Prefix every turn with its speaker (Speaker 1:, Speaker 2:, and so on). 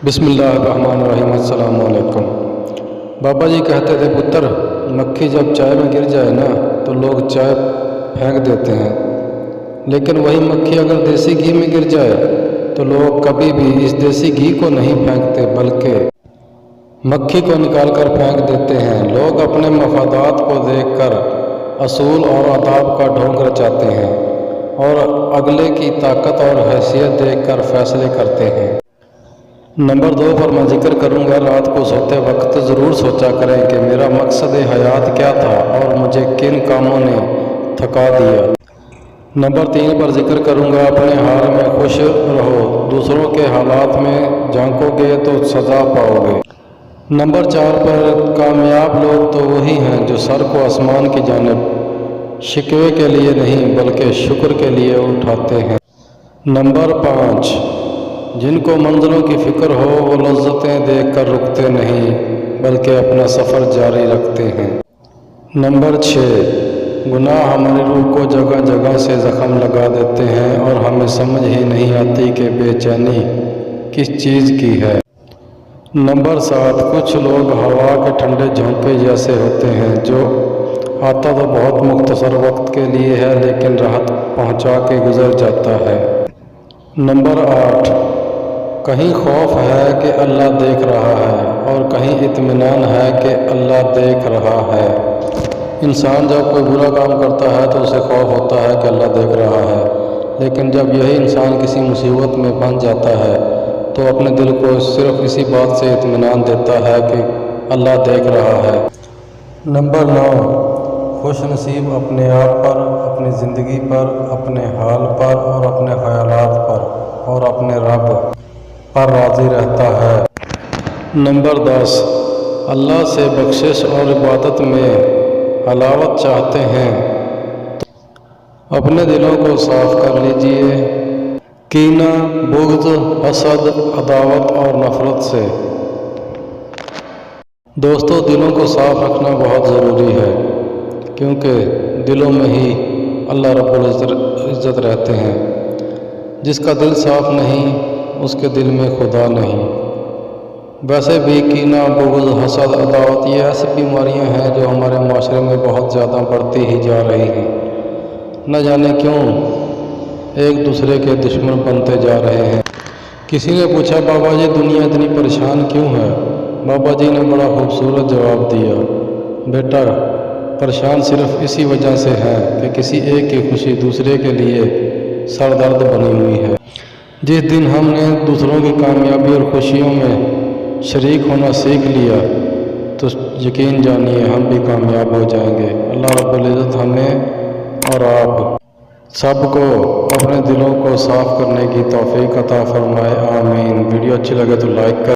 Speaker 1: بسم اللہ الرحمن الرحیم۔ السلام علیکم۔ بابا جی کہتے تھے پتر، مکھی جب چائے میں گر جائے نا تو لوگ چائے پھینک دیتے ہیں، لیکن وہی مکھی اگر دیسی گھی میں گر جائے تو لوگ کبھی بھی اس دیسی گھی کو نہیں پھینکتے بلکہ مکھی کو نکال کر پھینک دیتے ہیں۔ لوگ اپنے مفادات کو دیکھ کر اصول اور آداب کا ڈھونگ رچاتے ہیں اور اگلے کی طاقت اور حیثیت دیکھ کر فیصلے کرتے ہیں۔ نمبر 2 پر میں ذکر کروں گا، رات کو سوتے وقت ضرور سوچا کریں کہ میرا مقصد حیات کیا تھا اور مجھے کن کاموں نے تھکا دیا۔ نمبر 3 پر ذکر کروں گا، اپنے حال میں خوش رہو، دوسروں کے حالات میں جھانکو گے تو سزا پاؤ گے۔ نمبر 4 پر کامیاب لوگ تو وہی ہیں جو سر کو آسمان کی جانب شکوے کے لیے نہیں بلکہ شکر کے لیے اٹھاتے ہیں۔ نمبر 5 جن کو منزلوں کی فکر ہو وہ لذتیں دیکھ کر رکتے نہیں بلکہ اپنا سفر جاری رکھتے ہیں۔ نمبر 6 گناہ ہماری روح کو جگہ جگہ سے زخم لگا دیتے ہیں اور ہمیں سمجھ ہی نہیں آتی کہ بے چینی کس چیز کی ہے۔ نمبر 7 کچھ لوگ ہوا کے ٹھنڈے جھونکے جیسے ہوتے ہیں جو آتا تو بہت مختصر وقت کے لیے ہے لیکن راحت پہنچا کے گزر جاتا ہے۔ نمبر 8 کہیں خوف ہے کہ اللہ دیکھ رہا ہے اور کہیں اطمینان ہے کہ اللہ دیکھ رہا ہے۔ انسان جب کوئی برا کام کرتا ہے تو اسے خوف ہوتا ہے کہ اللہ دیکھ رہا ہے، لیکن جب یہی انسان کسی مصیبت میں پھنس جاتا ہے تو اپنے دل کو صرف اسی بات سے اطمینان دیتا ہے کہ اللہ دیکھ رہا ہے۔ نمبر 9 خوش نصیب اپنے آپ پر، اپنی زندگی پر، اپنے حال پر اور اپنے خیالات پر اور اپنے رب پر راضی رہتا ہے۔ نمبر 10 اللہ سے بخشش اور عبادت میں حلاوت چاہتے ہیں تو اپنے دلوں کو صاف کر لیجئے، کینہ، بغض، حسد، عداوت اور نفرت سے۔ دوستو، دلوں کو صاف رکھنا بہت ضروری ہے کیونکہ دلوں میں ہی اللہ رب العزت رہتے ہیں۔ جس کا دل صاف نہیں اس کے دل میں خدا نہیں۔ ویسے بھی کینہ، بغض، حسد، عداوت یہ ایسی بیماریاں ہیں جو ہمارے معاشرے میں بہت زیادہ بڑھتی ہی جا رہی ہیں۔ نہ جانے کیوں ایک دوسرے کے دشمن بنتے جا رہے ہیں۔ کسی نے پوچھا، بابا جی دنیا اتنی پریشان کیوں ہے؟ بابا جی نے بڑا خوبصورت جواب دیا، بیٹا پریشان صرف اسی وجہ سے ہے کہ کسی ایک کی خوشی دوسرے کے لیے سر درد بنی ہوئی ہے۔ جس دن ہم نے دوسروں کی کامیابی اور خوشیوں میں شریک ہونا سیکھ لیا تو یقین جانیے ہم بھی کامیاب ہو جائیں گے۔ اللہ رب العزت ہمیں اور آپ سب کو اپنے دلوں کو صاف کرنے کی توفیق عطا فرمائے، آمین۔ ویڈیو اچھی لگے تو لائک کریں۔